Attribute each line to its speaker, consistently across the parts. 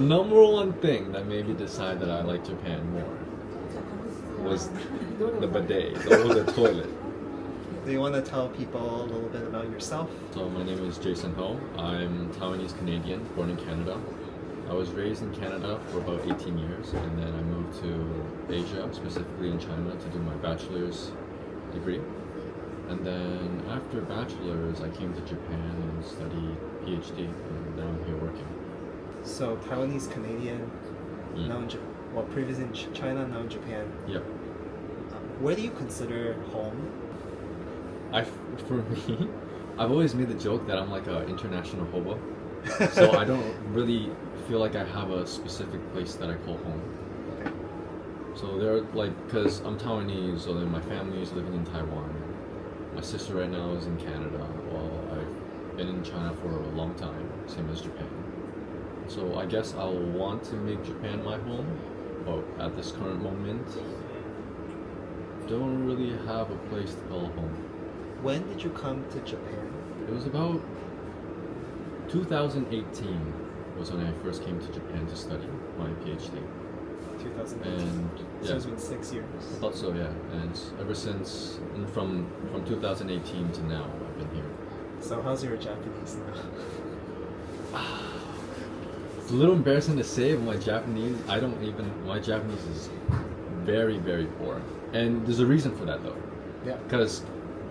Speaker 1: The number one thing that made me decide that I like Japan more was the bidet, the toilet.
Speaker 2: Do you want to tell people a little bit about yourself?
Speaker 1: So my name is Jason Ho. I'm Taiwanese-Canadian, born in Canada. I was raised in Canada for about 18 years, and then I moved to Asia, specifically in China, to do my bachelor's degree. And then after bachelor's, I came to Japan and studied PhD, and now I'm here working.
Speaker 2: So Taiwanese-Canadian, now in previously in China, now in Japan.
Speaker 1: Yep.
Speaker 2: Where do you consider home?
Speaker 1: For me, I've always made the joke that I'm like an international hobo. So I don't really feel like I have a specific place that I call home.
Speaker 2: Okay.
Speaker 1: So they're like, because I'm Taiwanese, so then my family is living in Taiwan. My sister right now is in Canada, while I've been in China for a long time, same as Japan. So I guess I'll want to make Japan my home, but at this current moment, don't really have a place to call home.
Speaker 2: When did you come to Japan?
Speaker 1: It was about 2018 was when I first came to Japan to study my PhD.
Speaker 2: 2018.
Speaker 1: And
Speaker 2: So
Speaker 1: yeah,
Speaker 2: it's been 6 years.
Speaker 1: I thought so, yeah. And ever since, and from 2018 to now, I've been here.
Speaker 2: So how's your Japanese now?
Speaker 1: It's a little embarrassing to say, but my Japanese is very, very poor. And there's a reason for that though.
Speaker 2: Yeah.
Speaker 1: Because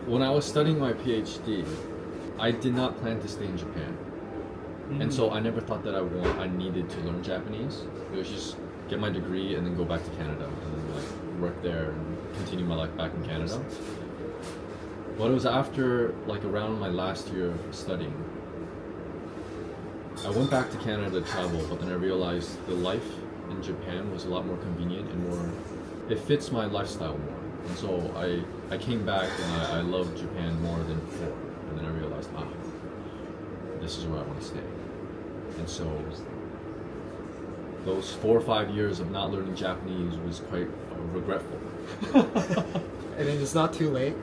Speaker 1: when I was studying my PhD, I did not plan to stay in Japan. And so I never thought that I needed to learn Japanese. It was just get my degree and then go back to Canada and then like work there and continue my life back in Canada. But it was after like around my last year of studying, I went back to Canada to travel, but then I realized the life in Japan was a lot more convenient and more, it fits my lifestyle more. And so I came back and I loved Japan more than before. And then I realized, this is where I want to stay. And so those 4 or 5 years of not learning Japanese was quite regretful.
Speaker 2: And then it's not too late?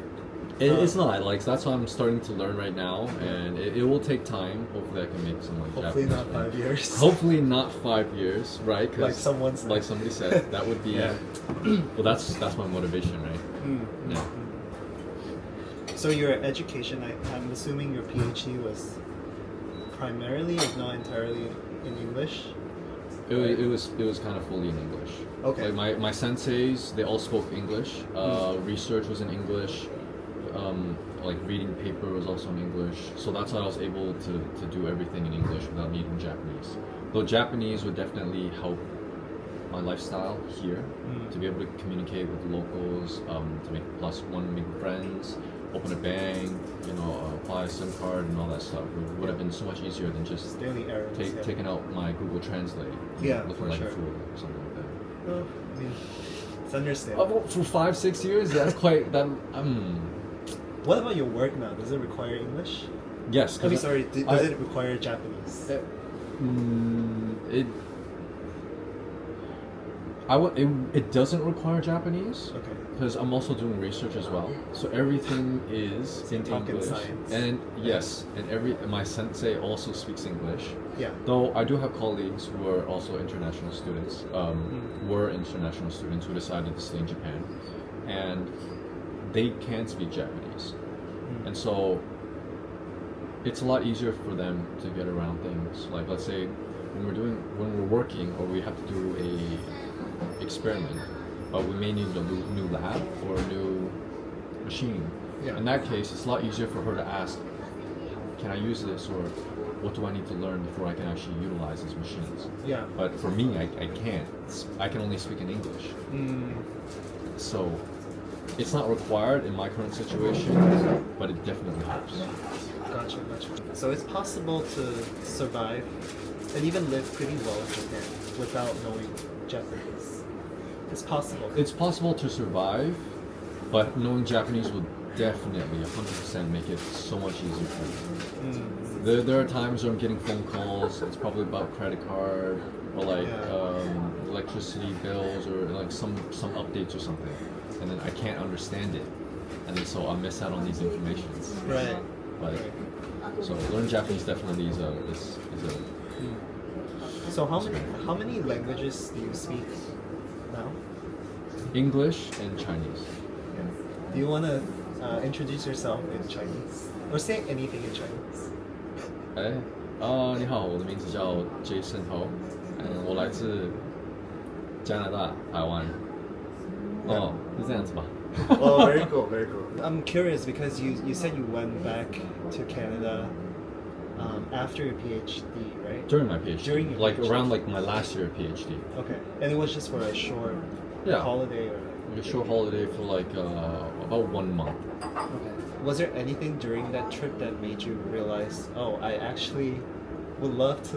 Speaker 1: It's not, like, that's what I'm starting to learn right now, and it will take time. Hopefully I can make some like
Speaker 2: Hopefully
Speaker 1: Japanese
Speaker 2: not 5 years.
Speaker 1: Hopefully not 5 years, right? 'Cause
Speaker 2: Like someone said.
Speaker 1: like somebody said, that would be,
Speaker 2: Yeah.
Speaker 1: well, that's my motivation, right? Yeah.
Speaker 2: So your education, I'm assuming your PhD was primarily, if not entirely, in English?
Speaker 1: It was kind of fully in English.
Speaker 2: Okay.
Speaker 1: Like my senseis, they all spoke English. Research was in English. Like reading paper was also in English. So that's why I was able to do everything in English without needing Japanese. Though Japanese would definitely help my lifestyle here, to be able to communicate with locals, to make make friends, open a bank, apply a SIM card and all that stuff. It would have been so much easier than just
Speaker 2: Daily errands.
Speaker 1: taking out my Google Translate,
Speaker 2: Yeah,
Speaker 1: looking
Speaker 2: for
Speaker 1: like
Speaker 2: sure.
Speaker 1: a fool or something like that.
Speaker 2: Well, I mean, it's understandable.
Speaker 1: For 5-6 years, that's quite that.
Speaker 2: What about your work now? Does it require English?
Speaker 1: Yes.
Speaker 2: I mean, sorry, does it require Japanese?
Speaker 1: It doesn't require Japanese.
Speaker 2: Okay.
Speaker 1: Because I'm also doing research as well, so everything is in
Speaker 2: talking
Speaker 1: English.
Speaker 2: science.
Speaker 1: And yes, and my sensei also speaks English.
Speaker 2: Yeah.
Speaker 1: Though I do have colleagues who are also international students, were international students who decided to stay in Japan, and they can speak Japanese, and so it's a lot easier for them to get around things. Like, let's say when we're working or we have to do a experiment, but we may need a new lab or a new machine.
Speaker 2: Yeah.
Speaker 1: In that case, it's a lot easier for her to ask, can I use this, or what do I need to learn before I can actually utilize these machines?
Speaker 2: Yeah.
Speaker 1: But for me, I can't. I can only speak in English. So it's not required in my current situation, but it definitely helps.
Speaker 2: Gotcha. So it's possible to survive and even live pretty well in Japan without knowing Japanese. It's possible.
Speaker 1: It's possible to survive, but knowing Japanese will definitely 100% make it so much easier for you. There are times where I'm getting phone calls. It's probably about credit card or like electricity bills or like some updates or something, and then I can't understand it, and then so I miss out on these informations.
Speaker 2: Right.
Speaker 1: But so learning Japanese definitely is a
Speaker 2: So how many languages do you speak now?
Speaker 1: English and Chinese.
Speaker 2: Yeah. Do you want to introduce yourself in Chinese or say anything in Chinese?
Speaker 1: 你好，我的名字叫 Jason Ho，我来自加拿大台湾。是这样子吧？
Speaker 2: Oh, very cool, very cool. I'm curious because you said you went back to Canada after your PhD, right?
Speaker 1: During my PhD.
Speaker 2: During your
Speaker 1: like
Speaker 2: PhD.
Speaker 1: around like my last year of PhD.
Speaker 2: Okay, and it was just for a short
Speaker 1: Yeah.
Speaker 2: holiday or
Speaker 1: Like a short holiday for like about 1 month.
Speaker 2: Okay. Was there anything during that trip that made you realize, oh, I actually would love to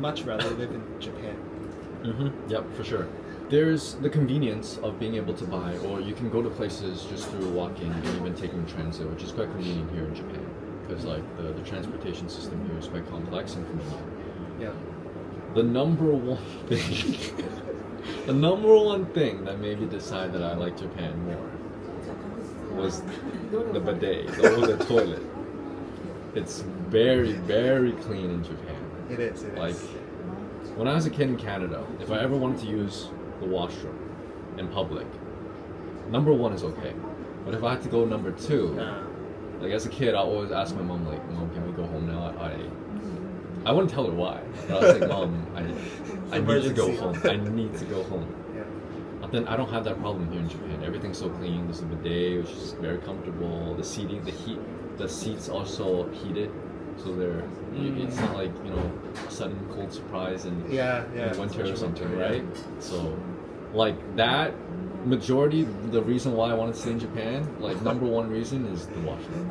Speaker 2: much rather live in Japan?
Speaker 1: Yep, for sure. There's the convenience of being able to buy, or you can go to places just through walking and even taking transit, which is quite convenient here in Japan. Because like the transportation system here is quite complex and convenient.
Speaker 2: Yeah.
Speaker 1: The number one thing, the number one thing that made me decide that I like Japan more was the bidet, the toilet. It's very, very clean in Japan.
Speaker 2: It is.
Speaker 1: Like, when I was a kid in Canada, if I ever wanted to use the washroom in public, number one is okay. But if I had to go number two, like as a kid, I always ask my mom, like, Mom, can we go home now? I wouldn't tell her why. But I was like, Mom, I need to go home. I need to go home.
Speaker 2: Yeah.
Speaker 1: But then I don't have that problem here in Japan. Everything's so clean. There's a bidet, which is very comfortable. The seating, the seats also heated. So it's not like, a sudden cold surprise in winter or something, right? So, like that, the reason why I wanted to stay in Japan, like number one reason is the washroom.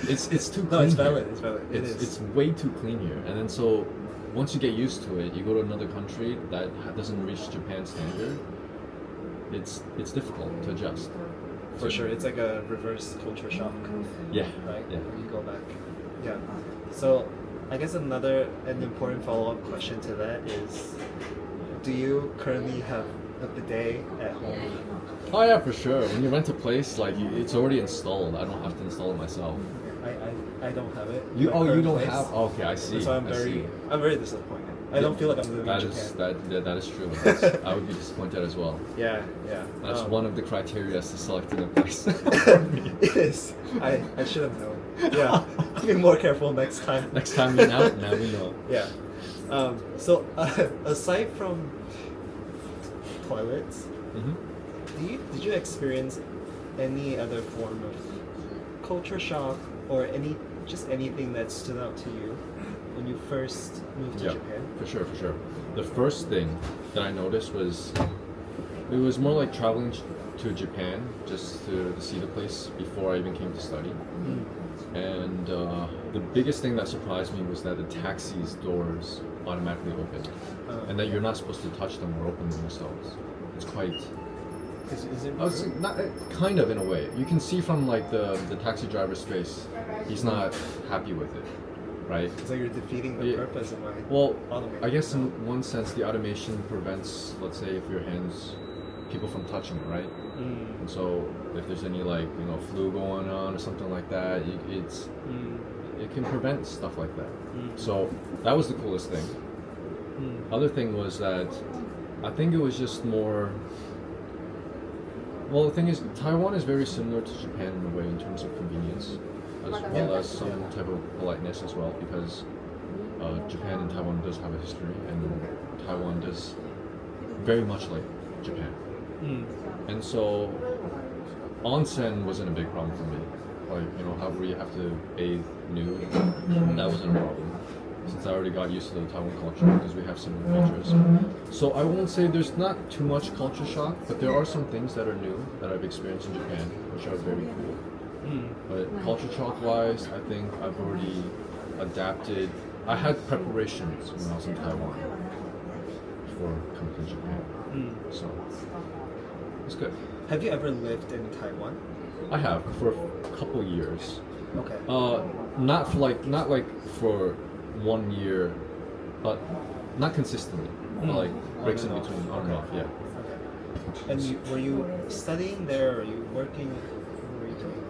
Speaker 1: It's too clean.
Speaker 2: No, it's
Speaker 1: here.
Speaker 2: valid. It's valid.
Speaker 1: It's way too clean here. And then so, once you get used to it, you go to another country that doesn't reach Japan's standard. It's difficult to adjust.
Speaker 2: For sure, it's like a reverse culture shock.
Speaker 1: Yeah.
Speaker 2: Right.
Speaker 1: Yeah.
Speaker 2: When you go back. Yeah. So, I guess an important follow-up question to that is, do you currently have a bidet at home?
Speaker 1: Oh yeah, for sure. When you rent a place, like it's already installed. I don't have to install it myself.
Speaker 2: I don't have it.
Speaker 1: You don't
Speaker 2: place.
Speaker 1: have? Oh, okay, I see.
Speaker 2: So I'm very disappointed. I don't feel like I'm living in Japan.
Speaker 1: That is true. I would be disappointed as well.
Speaker 2: Yeah.
Speaker 1: That's one of the criteria to selecting a place.
Speaker 2: It is. I should have known. Yeah. Be more careful next time.
Speaker 1: Next time we know. Now we know.
Speaker 2: Yeah. So aside from toilets, did you experience any other form of culture shock or anything that stood out to you when you first moved to Japan?
Speaker 1: For sure. The first thing that I noticed was it was more like traveling to Japan just to see the place before I even came to study. And the biggest thing that surprised me was that the taxi's doors automatically open, and that you're not supposed to touch them or open them yourselves. It's quite.
Speaker 2: Is it
Speaker 1: not kind of in a way. You can see from like the taxi driver's face, he's not happy with it, right?
Speaker 2: It's like you're defeating the purpose of my.
Speaker 1: Well,
Speaker 2: automated.
Speaker 1: I guess in one sense, the automation prevents, let's say, if your hands, people from touching it, right? And so if there's any flu going on or something like that, it can prevent stuff like that. So that was the coolest thing. Other thing was that I think it was just more. Well, the thing is, Taiwan is very similar to Japan in a way in terms of convenience, as well as some type of politeness as well, because Japan and Taiwan does have a history, and Taiwan does very much like Japan. And so, onsen wasn't a big problem for me. Like, however you have to bathe nude, that wasn't a problem, since I already got used to the Taiwan culture, because we have similar cultures. So I won't say there's not too much culture shock, but there are some things that are new that I've experienced in Japan, which are very cool. But culture shock wise, I think I've already adapted. I had preparations when I was in Taiwan for coming to Japan. So it's good.
Speaker 2: Have you ever lived in Taiwan?
Speaker 1: I have for a couple years.
Speaker 2: Okay.
Speaker 1: Not for 1 year, but not consistently. Like breaks in between, on and off. Yeah.
Speaker 2: Okay. And were you studying there? Or were you working? What were you doing?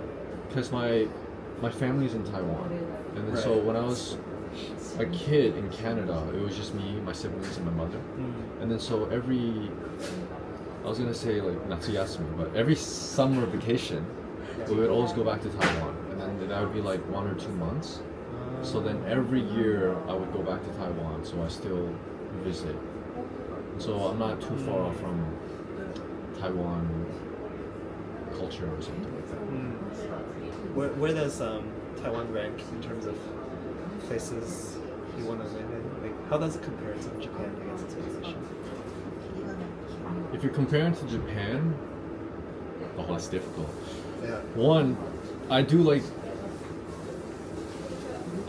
Speaker 1: Because my family's in Taiwan, and then so when I was a kid in Canada, it was just me, my siblings, and my mother. And then so I was gonna say like natsuyasumi, but every summer vacation, we would always go back to Taiwan, and then that would be like 1 or 2 months. So then every year I would go back to Taiwan, so I still visit. So I'm not too far off from Taiwan culture or something like that.
Speaker 2: Where does Taiwan rank in terms of places you want to live in? Like, how does it compare to Japan against its position?
Speaker 1: If you're comparing to Japan, oh, that's difficult.
Speaker 2: Yeah.
Speaker 1: One, I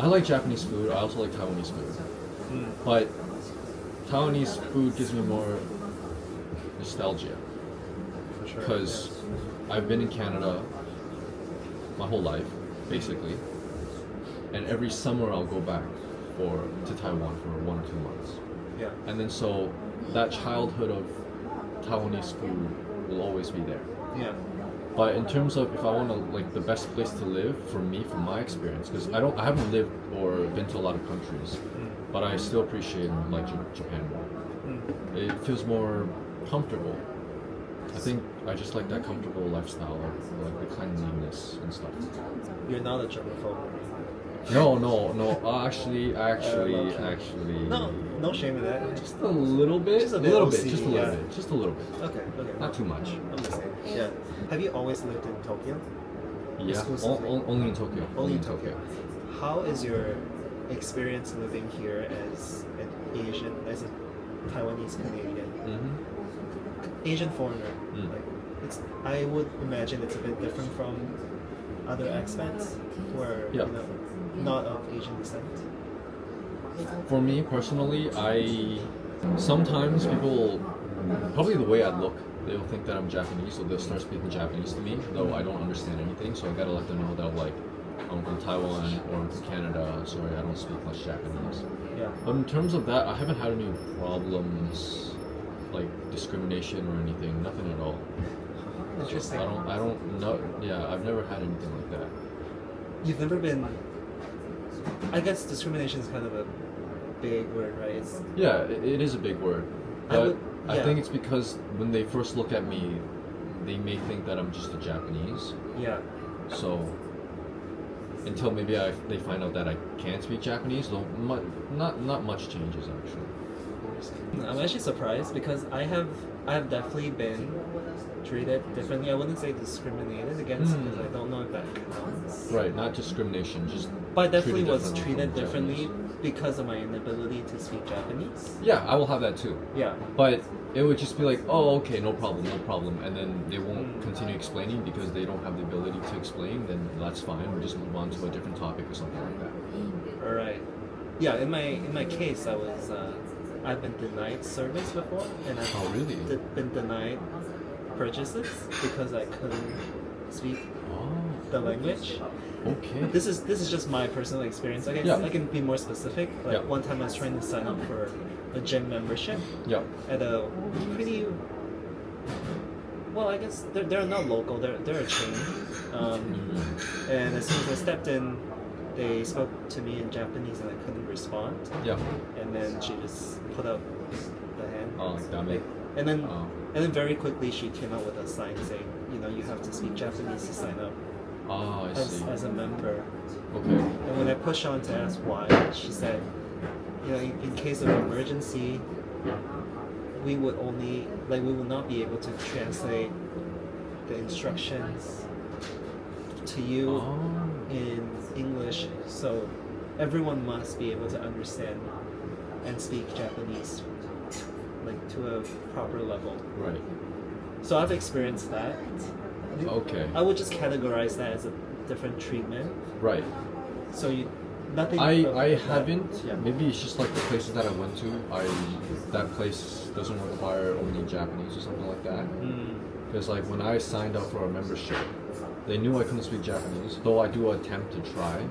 Speaker 1: like Japanese food. I also like Taiwanese food. But Taiwanese food gives me more nostalgia
Speaker 2: For sure.
Speaker 1: because I've been in Canada my whole life, basically, and every summer I'll go back to Taiwan for 1 or 2 months.
Speaker 2: Yeah.
Speaker 1: And then so that childhood of Taiwanese food will always be there.
Speaker 2: Yeah.
Speaker 1: But in terms of if I want to like the best place to live for me, from my experience, because I haven't lived or been to a lot of countries, but I still appreciate like Japan more. It feels more comfortable. I think I just like that comfortable lifestyle, like the cleanliness and stuff.
Speaker 2: You're not a germaphobe.
Speaker 1: No. Actually.
Speaker 2: No shame in that.
Speaker 1: Just a little bit.
Speaker 2: Just a
Speaker 1: a
Speaker 2: bit
Speaker 1: little
Speaker 2: OCD,
Speaker 1: bit. Just a little
Speaker 2: yeah.
Speaker 1: bit. Just a little bit.
Speaker 2: Okay.
Speaker 1: Not too much.
Speaker 2: I'm the same. Yeah. Have you always lived in Tokyo?
Speaker 1: Yeah.
Speaker 2: Exclusively?
Speaker 1: Only in Tokyo.
Speaker 2: Only in Tokyo. How is your experience living here as an Asian, as a Taiwanese-Canadian, Asian foreigner? Like, I would imagine it's a bit different from other expats who are not of Asian descent.
Speaker 1: For me personally, sometimes people, probably the way I look, they'll think that I'm Japanese, so they'll start speaking Japanese to me, though I don't understand anything. So I gotta let them know that I'm from Taiwan or I'm from Canada. Sorry, I don't speak much Japanese.
Speaker 2: Yeah.
Speaker 1: But in terms of that, I haven't had any problems, like discrimination or anything. Nothing at all.
Speaker 2: Interesting.
Speaker 1: I don't know. Yeah, I've never had anything like that.
Speaker 2: You've never been. I guess discrimination is kind of a big word, right?
Speaker 1: Yeah, it is a big word. But I
Speaker 2: yeah.
Speaker 1: think it's because when they first look at me, they may think that I'm just a Japanese.
Speaker 2: Yeah.
Speaker 1: So until maybe they find out that I can't speak Japanese, though not much changes actually.
Speaker 2: I'm actually surprised because I have definitely been treated differently. I wouldn't say discriminated against because I don't know if that counts.
Speaker 1: Right, not discrimination, just.
Speaker 2: But I definitely
Speaker 1: treated
Speaker 2: was
Speaker 1: differently
Speaker 2: treated
Speaker 1: from
Speaker 2: differently
Speaker 1: Japanese.
Speaker 2: because of my inability to speak Japanese.
Speaker 1: Yeah, I will have that too.
Speaker 2: Yeah.
Speaker 1: But it would just be like, oh, okay, no problem, and then they won't continue explaining because they don't have the ability to explain. Then that's fine. We'll just move on to a different topic or something like that.
Speaker 2: All right. Yeah. In my case, I've been denied service before, and I've
Speaker 1: really?
Speaker 2: been denied purchases because I couldn't speak the language.
Speaker 1: Okay.
Speaker 2: This is just my personal experience. I can be more specific. Like one time I was trying to sign up for a gym membership.
Speaker 1: Yeah.
Speaker 2: At a pretty. Well, I guess they're not local. They're a chain. And as soon as I stepped in, they spoke to me in Japanese and I couldn't respond.
Speaker 1: Yeah.
Speaker 2: And then she just put up the hand.
Speaker 1: Oh, damn it.
Speaker 2: And then very quickly she came out with a sign saying, you have to speak Japanese to sign up.
Speaker 1: I see.
Speaker 2: As a member.
Speaker 1: Okay.
Speaker 2: And when I pushed on to ask why, she said, in case of emergency, we would not be able to translate the instructions to you in English, so everyone must be able to understand and speak Japanese, like to a proper level.
Speaker 1: Right.
Speaker 2: So I've experienced that.
Speaker 1: Okay.
Speaker 2: I would just categorize that as a different treatment.
Speaker 1: Right.
Speaker 2: So nothing.
Speaker 1: I haven't.
Speaker 2: Yeah.
Speaker 1: Maybe it's just like the places that I went to. That place doesn't require only Japanese or something like that. Because like when I signed up for a membership, they knew I couldn't speak Japanese. Though I do attempt to try.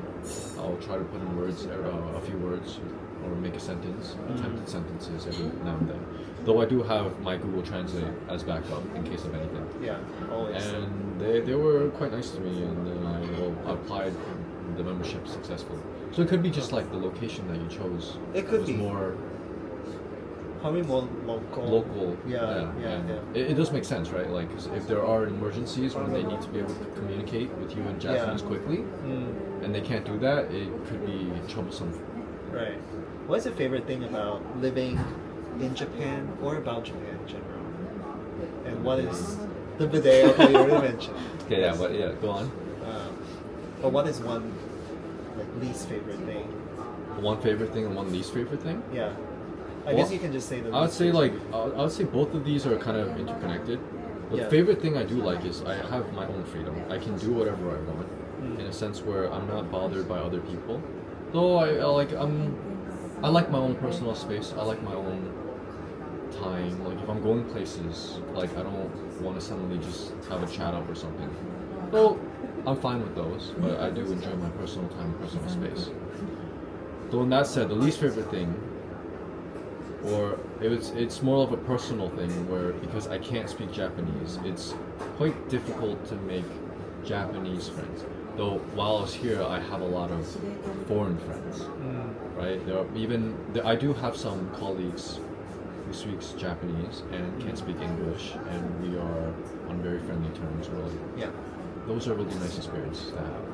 Speaker 1: I'll try to put in words, a few words, or make a sentence, attempted sentences every now and then. Though I do have my Google Translate as backup in case of anything.
Speaker 2: Yeah, always.
Speaker 1: And they were quite nice to me, and then I applied the membership successfully. So it could be just like the location that you chose.
Speaker 2: It could
Speaker 1: was
Speaker 2: be.
Speaker 1: more
Speaker 2: Probably more local.
Speaker 1: local.
Speaker 2: Yeah.
Speaker 1: It does make sense, right? Like 'cause if there are emergencies when they need to be able to communicate with you in Japanese quickly, and they can't do that, it could be troublesome.
Speaker 2: Right. What's your favorite thing about living in Japan or about Japan in general? And what is the bidet? Okay, you already mentioned.
Speaker 1: Okay, yeah, but yeah, go on.
Speaker 2: But what is one like least favorite thing?
Speaker 1: One favorite thing and one least favorite thing?
Speaker 2: Yeah. I guess you can just say the.
Speaker 1: I would
Speaker 2: least
Speaker 1: say
Speaker 2: favorite.
Speaker 1: I would say both of these are kind of interconnected. The
Speaker 2: Yeah.
Speaker 1: favorite thing I do like is I have my own freedom. I can do whatever I want, in a sense where I'm not bothered by other people. Though I like my own personal space. I like my own time. Like if I'm going places, like I don't want to suddenly just have a chat up or something. Though I'm fine with those, but I do enjoy my personal time and personal space. Though in that said, the least favorite thing, or it's more of a personal thing where because I can't speak Japanese, it's quite difficult to make Japanese friends. Though while I was here, I have a lot of foreign friends, right? I do have some colleagues who speaks Japanese and can't speak English, and we are on very friendly terms. Really,
Speaker 2: Yeah.
Speaker 1: those are really nice experiences to have.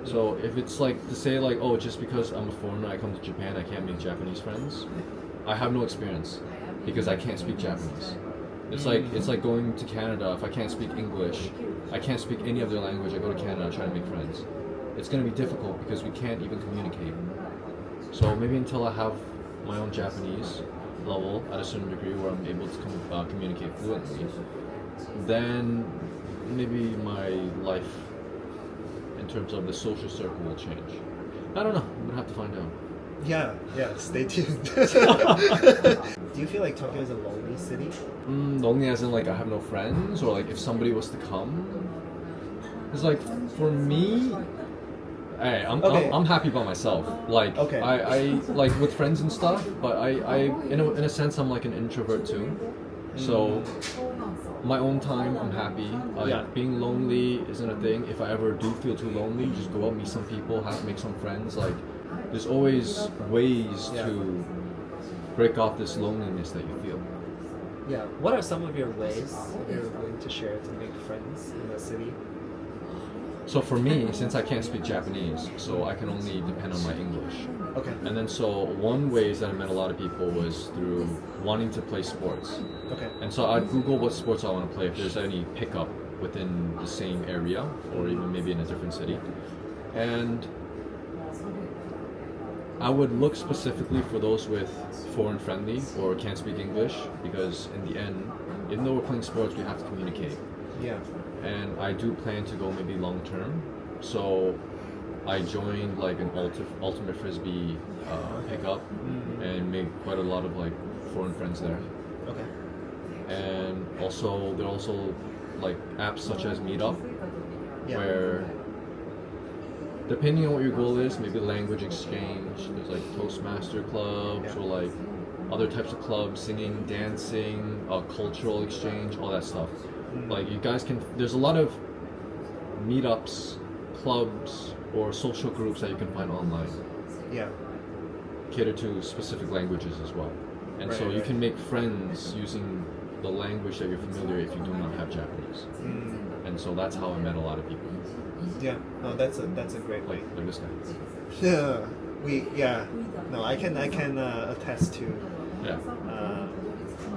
Speaker 1: So if it's like to say like, oh, just because I'm a foreigner, I come to Japan, I can't make Japanese friends, I have no experience because I can't speak Japanese. It's like going to Canada. If I can't speak English, I can't speak any other language. I go to Canada, try to make friends. It's going to be difficult because we can't even communicate. So maybe until I have my own Japanese level at a certain degree where I'm able to communicate fluently, then maybe my life in terms of the social circle will change. I don't know. I'm gonna have to find out.
Speaker 2: Yeah. Stay tuned. Do you feel like Tokyo is a lonely city?
Speaker 1: Lonely as in like I have no friends, or like if somebody was to come. It's like for me, hey, I'm happy by myself. Like
Speaker 2: Okay.
Speaker 1: I like with friends and stuff, but I in a sense I'm like an introvert too. So my own time, I'm happy. Being lonely isn't a thing. If I ever do feel too lonely, just go out, meet some people, make some friends. Like there's always ways to break off this loneliness that you feel.
Speaker 2: Yeah. What are some of your ways that you're willing to share to make friends in the city?
Speaker 1: So for me, since I can't speak Japanese, so I can only depend on my English.
Speaker 2: Okay.
Speaker 1: And then so one ways that I met a lot of people was through wanting to play sports.
Speaker 2: Okay.
Speaker 1: And so I'd Google what sports I want to play, if there's any pickup within the same area or even maybe in a different city. And I would look specifically for those with foreign friendly or can't speak English, because in the end, even though we're playing sports, we have to communicate.
Speaker 2: Yeah.
Speaker 1: And I do plan to go maybe long term. So I joined like an ultimate frisbee pickup and made quite a lot of like foreign friends there.
Speaker 2: Okay.
Speaker 1: And also there are also like apps such as Meetup, where depending on what your goal is, maybe language exchange, there's like Toastmaster clubs or like other types of clubs, singing, dancing, cultural exchange, all that stuff. Like you guys can, there's a lot of meetups, clubs, or social groups that you can find online.
Speaker 2: Yeah.
Speaker 1: Cater to specific languages as well. And so you can make friends using the language that you're familiar if you do not have Japanese. And so that's how I met a lot of people.
Speaker 2: Yeah. No, that's a great way.
Speaker 1: Like this guy.
Speaker 2: Yeah. No, I can attest to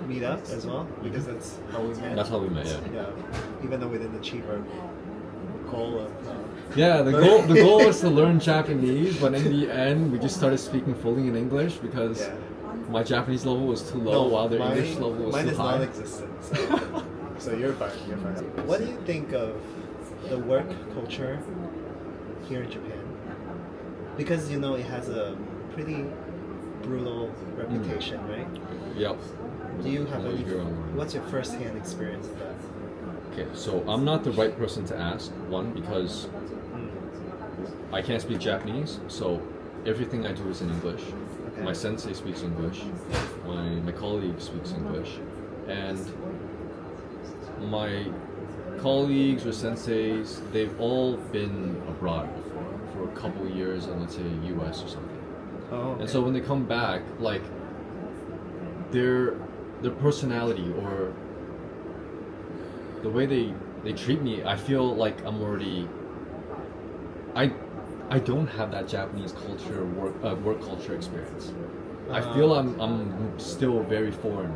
Speaker 2: Meetup as well, because that's how we met.
Speaker 1: That's how we met,
Speaker 2: Yeah. Even though we didn't achieve our goal of
Speaker 1: the goal was to learn Japanese, but in the end we just started speaking fully in English because my Japanese level was too low while their English level was
Speaker 2: mine
Speaker 1: too
Speaker 2: is
Speaker 1: high.
Speaker 2: non-existent. So you're fine. What do you think of the work culture here in Japan? Because it has a pretty brutal reputation, right?
Speaker 1: Yep.
Speaker 2: Do you have any?
Speaker 1: You're online.
Speaker 2: What's your first-hand experience of that?
Speaker 1: Okay, so I'm not the right person to ask, one, because I can't speak Japanese, so everything I do is in English.
Speaker 2: Okay.
Speaker 1: My sensei speaks English, my colleague speaks English, and my colleagues or senseis, they've all been abroad before for for a couple years in, let's say, US or something.
Speaker 2: Oh, okay.
Speaker 1: And so when they come back, like their personality or the way they treat me, I feel like I'm already I don't have that Japanese culture work culture experience. I feel I'm still very foreign,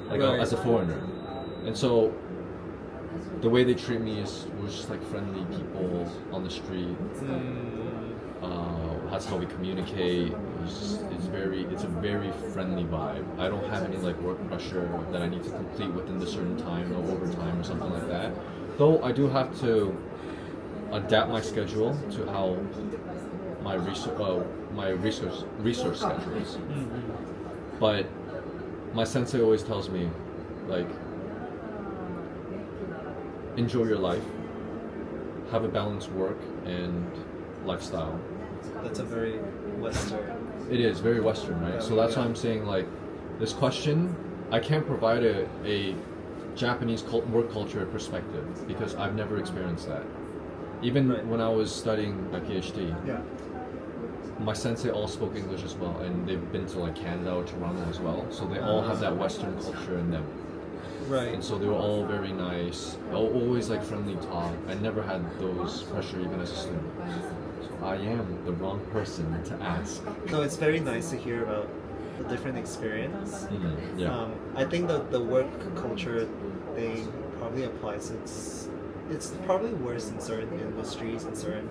Speaker 1: like
Speaker 2: Right.
Speaker 1: as a foreigner, and so the way they treat me is we're just like friendly people on the street. That's how we communicate. It's a very friendly vibe. I don't have any like work pressure that I need to complete within the certain time, no overtime or something like that. Though I do have to adapt my schedule to how my resource schedule is. But my sensei always tells me, like, enjoy your life, have a balanced work and lifestyle.
Speaker 2: That's a very Western.
Speaker 1: It is very Western, right? So that's why I'm saying, like, this question, I can't provide a Japanese work culture perspective because I've never experienced that. Even
Speaker 2: Right.
Speaker 1: when I was studying my PhD,
Speaker 2: Yeah.
Speaker 1: my sensei all spoke English as well, and they've been to like Canada or Toronto as well, so they all have that Western culture in them.
Speaker 2: Right.
Speaker 1: And so they were all very nice, always like friendly talk. I never had those pressure even as a student. So I am the wrong person to ask.
Speaker 2: No, it's very nice to hear about the different experience.
Speaker 1: Yeah.
Speaker 2: I think the work culture thing probably applies. It's probably worse in certain industries and certain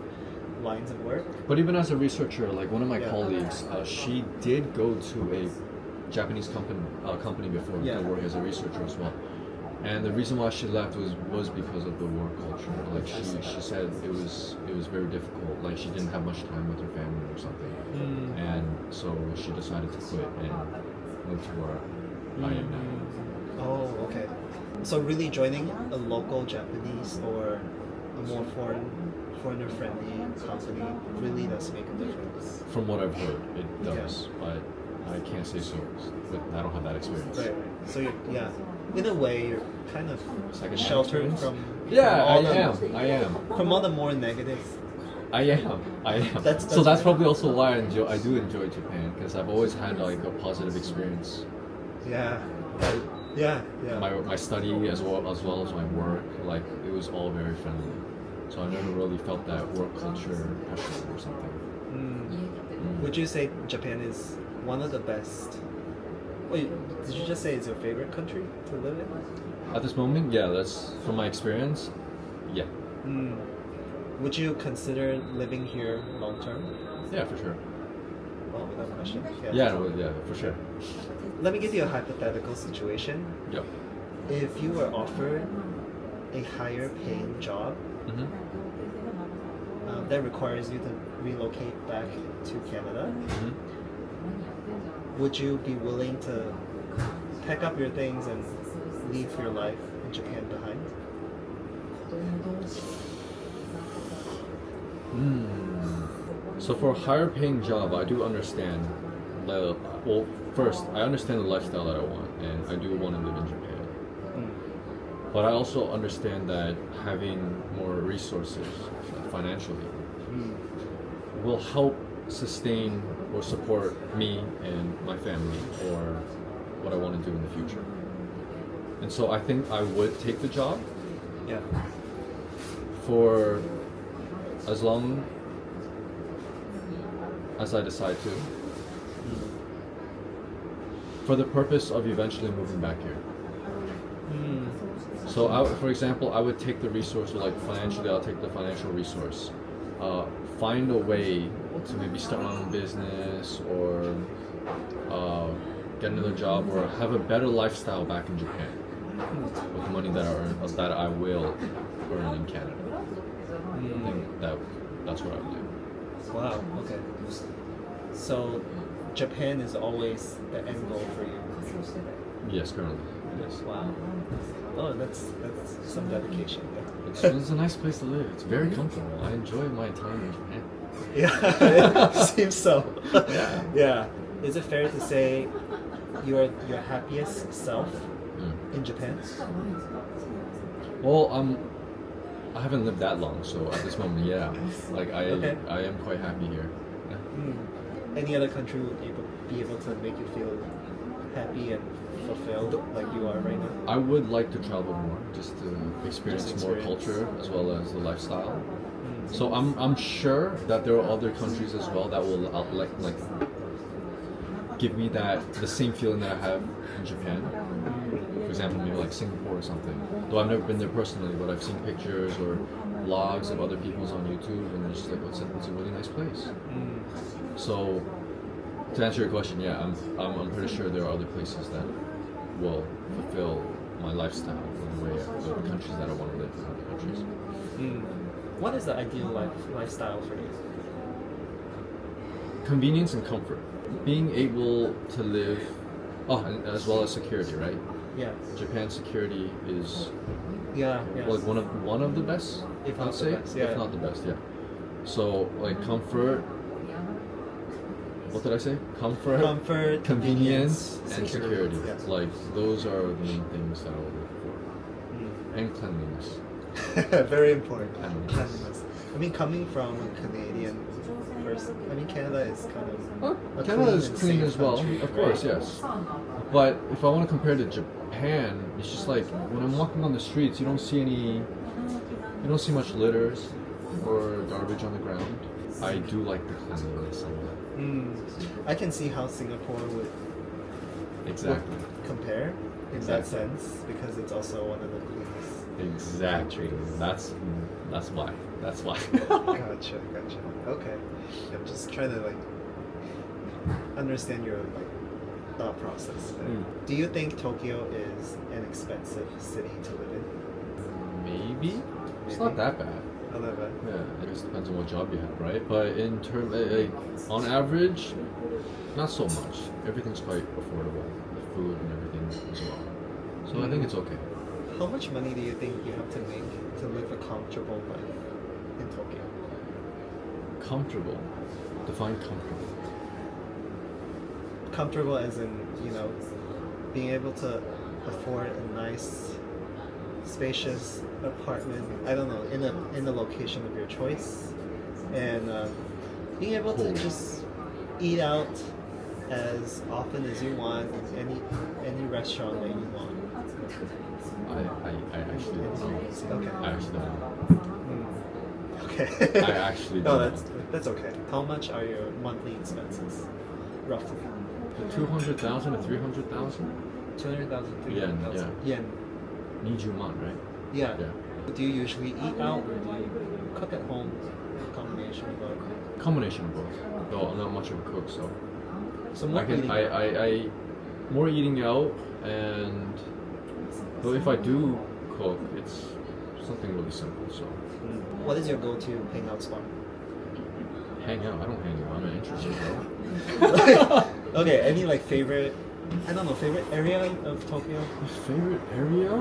Speaker 2: lines of work.
Speaker 1: But even as a researcher, like one of my
Speaker 2: Yeah.
Speaker 1: colleagues, she did go to a Japanese company before
Speaker 2: Yeah.
Speaker 1: to work as a researcher as well. And the reason why she left was because of the work culture. Like she said it was very difficult. Like she didn't have much time with her family or something. And so she decided to quit and move to where I am now.
Speaker 2: Oh, okay. So really joining a local Japanese or a more foreigner-friendly company really does make a difference.
Speaker 1: From what I've heard, it does, but I can't say so. But I don't have that experience.
Speaker 2: Right. So yeah, in a way, you're kind of
Speaker 1: Second-hand
Speaker 2: sheltered
Speaker 1: experience?
Speaker 2: from
Speaker 1: Yeah,
Speaker 2: from
Speaker 1: I am.
Speaker 2: from all the more negative.
Speaker 1: I am.
Speaker 2: That's
Speaker 1: So that's
Speaker 2: really-
Speaker 1: probably also why I do enjoy Japan, because I've always had like a positive experience.
Speaker 2: Yeah.
Speaker 1: Right?
Speaker 2: Yeah.
Speaker 1: My study as well as my work, like it was all very friendly. So I never really felt that work culture pressure or something.
Speaker 2: Would you say Japan is one of the best? Wait, did you just say it's your favorite country to live in?
Speaker 1: At this moment, yeah, that's from my experience. Yeah,
Speaker 2: Would you consider living here long term?
Speaker 1: yeah, for sure.
Speaker 2: Well, without question.
Speaker 1: Yeah, for sure.
Speaker 2: Let me give you a hypothetical situation.
Speaker 1: Yep.
Speaker 2: If you were offered a higher paying job that requires you to relocate back to Canada, would you be willing to pack up your things and leave your life in Japan behind?
Speaker 1: So for a higher paying job, I do understand. Well, first, I understand the lifestyle that I want, and I do want to live in Japan. But I also understand that having more resources financially will help sustain or support me and my family or what I want to do in the future. And so I think I would take the job
Speaker 2: Yeah.
Speaker 1: for as long as I decide to, for the purpose of eventually moving back here. So, for example, I would take the resource, like financially, I'll take the financial resource. Find a way to maybe start my own business or get another job or have a better lifestyle back in Japan with the money that I will earn in Canada. I think that's what I would do.
Speaker 2: Wow. Okay. So, Japan is always the end goal for you.
Speaker 1: Yes, currently. Yes.
Speaker 2: Wow. Oh, that's some dedication.
Speaker 1: It's a nice place to live. It's very comfortable. I enjoy my time in Japan.
Speaker 2: Yeah, it seems so.
Speaker 1: Yeah.
Speaker 2: Yeah. Is it fair to say you're your happiest self in Japan?
Speaker 1: Well, I haven't lived that long, so at this moment, yeah, like
Speaker 2: Okay.
Speaker 1: I am quite happy here. Yeah.
Speaker 2: Any other country would be able to make you feel happy and fulfilled like you are right now?
Speaker 1: I would like to travel more, just to experience
Speaker 2: Just
Speaker 1: more
Speaker 2: experience.
Speaker 1: culture as well as the lifestyle. So I'm sure that there are other countries as well that will like give me the same feeling that I have in Japan. For example, maybe like Singapore or something. Though I've never been there personally, but I've seen pictures or vlogs of other people's on YouTube, and it's just like it's a really nice place. So to answer your question, yeah, I'm pretty sure there are other places that will fulfill my lifestyle in the way of the countries that I want to live in other countries.
Speaker 2: What is the ideal lifestyle for you?
Speaker 1: Convenience and comfort. Being able to live, and as well as security, right?
Speaker 2: Yeah.
Speaker 1: Japan's security is
Speaker 2: Yeah.
Speaker 1: like one of the best,
Speaker 2: If
Speaker 1: I'd
Speaker 2: not the
Speaker 1: say,
Speaker 2: best, yeah.
Speaker 1: if not the best, yeah. So like comfort. What did I say?
Speaker 2: Comfort,
Speaker 1: convenience, and security.
Speaker 2: Yeah.
Speaker 1: Like those are the main things that I would look for, and cleanliness.
Speaker 2: Very important.
Speaker 1: Cleanliness.
Speaker 2: Cleanliness. I mean, coming from a Canadian person, I mean, Canada is kind of a
Speaker 1: Canada is
Speaker 2: and
Speaker 1: clean
Speaker 2: safe
Speaker 1: as well,
Speaker 2: country,
Speaker 1: of course,
Speaker 2: right?
Speaker 1: yes. But if I want to compare to Japan, it's just like when I'm walking on the streets, you don't see much litters or garbage on the ground. I do like the cleanliness of it.
Speaker 2: I can see how Singapore would
Speaker 1: Exactly.
Speaker 2: compare in that sense because it's also one of the cleanest.
Speaker 1: Exactly. That's why. That's why.
Speaker 2: Gotcha. Okay. I'm just trying to like understand your like thought process. Do you think Tokyo is an expensive city to live in?
Speaker 1: Maybe. It's not that bad.
Speaker 2: Not that bad.
Speaker 1: Yeah, I guess it depends on what job you have, right? But in term, like, on average, not so much. Everything's quite affordable, the food and everything as well. So I think it's okay.
Speaker 2: How much money do you think you have to make to live a comfortable life in Tokyo?
Speaker 1: Comfortable. Define comfortable.
Speaker 2: Comfortable as in, being able to afford a nice, spacious apartment. I don't know, in the location of your choice, and being able to just eat out as often as you want in any restaurant that you want.
Speaker 1: I actually don't know.
Speaker 2: Okay.
Speaker 1: I actually don't know.
Speaker 2: Okay.
Speaker 1: I actually
Speaker 2: No,
Speaker 1: don't
Speaker 2: that's okay. How much are your monthly expenses, roughly?
Speaker 1: 200,000 to 300,000?
Speaker 2: 200,000,
Speaker 1: Yen,
Speaker 2: 300,000 yen.
Speaker 1: Nijuman, right?
Speaker 2: Yeah.
Speaker 1: Yeah.
Speaker 2: Do you usually eat out or do you cook at home? Combination of both.
Speaker 1: Combination of both. Though I'm not much of a cook, so
Speaker 2: So more eating out.
Speaker 1: I more eating out, and though if I do cook, it's something really simple. So
Speaker 2: What is your go-to hangout spot?
Speaker 1: hang out. I don't hang out. I'm an introvert, bro.
Speaker 2: Okay, any like favorite area of Tokyo?
Speaker 1: My favorite area?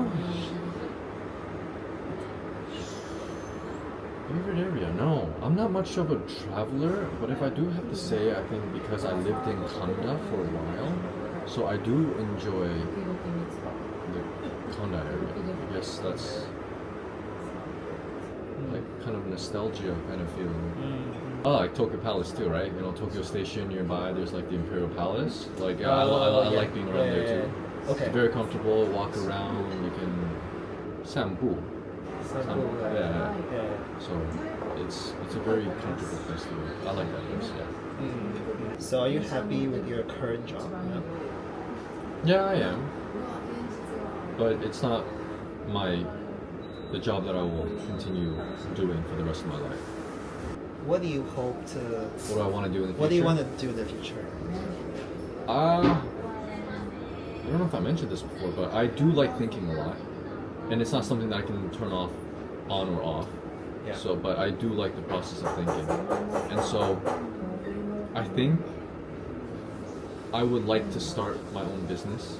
Speaker 1: Favorite area? No, I'm not much of a traveler, but if I do have to say, I think because I lived in Kanda for a while, so I do enjoy the Kanda area. I guess that's like kind of nostalgia kind of feeling. Oh, like Tokyo Palace too, right? Tokyo Station nearby. There's like the Imperial Palace. Like I like being around there too.
Speaker 2: Okay.
Speaker 1: Very comfortable. Walk around. You can sambu. Yeah. So it's a very comfortable place to live. I like that place. Yeah.
Speaker 2: So are you happy with your current job now?
Speaker 1: Yeah, I am. But it's not the job that I will continue doing for the rest of my life.
Speaker 2: What do you hope to?
Speaker 1: What do I want to do in the future?
Speaker 2: What do you want to do in the future?
Speaker 1: I don't know if I mentioned this before, but I do like thinking a lot, and it's not something that I can turn on or off.
Speaker 2: Yeah.
Speaker 1: So, but I do like the process of thinking, and so I think I would like to start my own business.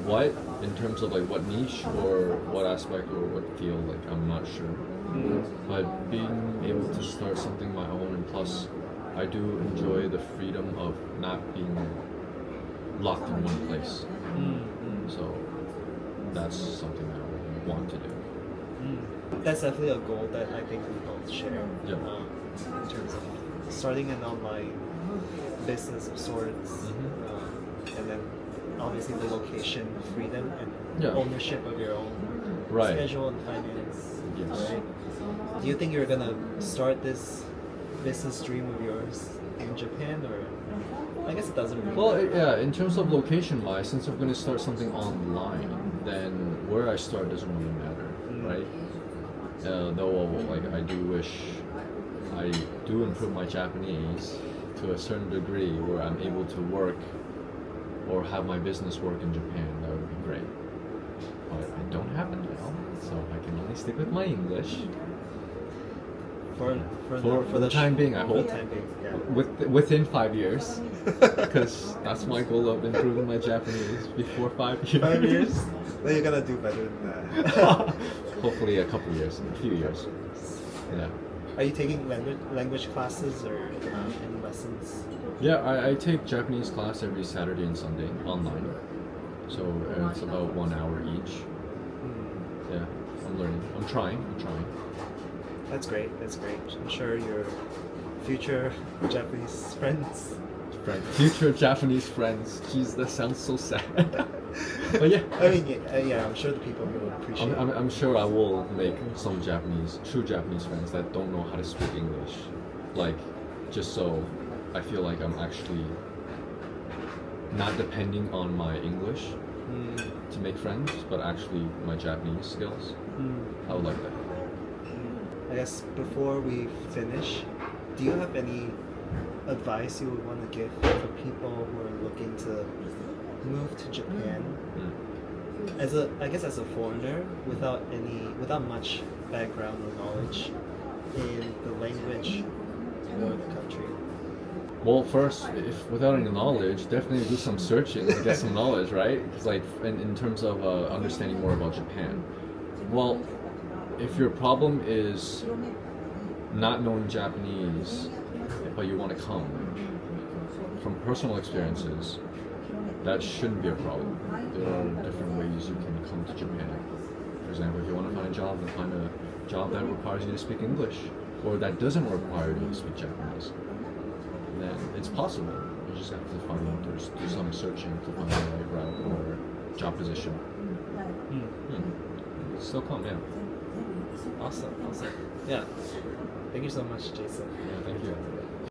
Speaker 1: What, in terms of like what niche or what aspect or what field, like I'm not sure. But being able to start something my own, and plus I do enjoy the freedom of not being locked in one place. So that's something that I want to do.
Speaker 2: That's definitely a goal that I think we both share.
Speaker 1: Yeah.
Speaker 2: In terms of starting an online business of sorts, and then obviously the location freedom and
Speaker 1: Yeah.
Speaker 2: ownership of your own
Speaker 1: Right.
Speaker 2: schedule and finance.
Speaker 1: Yes.
Speaker 2: Right? Do you think you're gonna start this business dream of yours in Japan, or I guess it doesn't really
Speaker 1: Well,
Speaker 2: matter.
Speaker 1: yeah, in terms of location-wise, since I'm going to start something online, then where I start doesn't really matter, right? Though, like, I do wish I do improve my Japanese to a certain degree where I'm able to work or have my business work in Japan. That would be great. But I don't have it now, so I can only stick with my English. For the time being, I
Speaker 2: For the
Speaker 1: hope.
Speaker 2: time being, yeah.
Speaker 1: Within 5 years, because that's my goal of improving my Japanese before 5 years.
Speaker 2: 5 years? Then you're gonna do better than that.
Speaker 1: Hopefully, a couple years, a few years. Yeah.
Speaker 2: Are you taking language classes or any lessons?
Speaker 1: Yeah, I take Japanese class every Saturday and Sunday online. So it's about 1 hour each. Yeah, I'm learning. I'm trying.
Speaker 2: That's great. That's great. I'm sure your future Japanese friends.
Speaker 1: Future Japanese friends. Jeez, that sounds so sad. But yeah.
Speaker 2: I mean, yeah, I'm sure the people will appreciate it.
Speaker 1: I'm sure I will make some true Japanese friends that don't know how to speak English. Like, just so I feel like I'm actually not depending on my English to make friends, but actually my Japanese skills. I would like that.
Speaker 2: I guess before we finish, do you have any advice you would want to give for people who are looking to move to Japan as a foreigner without much background or knowledge in the language or the country?
Speaker 1: Well, first, if without any knowledge, definitely do some searching to get some knowledge, right? Because like in terms of understanding more about Japan. Well, if your problem is not knowing Japanese, but you want to come, from personal experiences, that shouldn't be a problem. There are different ways you can come to Japan. For example, if you want to find a job, then find a job that requires you to speak English, or that doesn't require you to speak Japanese. Then it's possible. You just have to do some searching to find the right route or job position. Still come, yeah.
Speaker 2: Awesome. Yeah. Thank you so much, Jason.
Speaker 1: Yeah, thank you.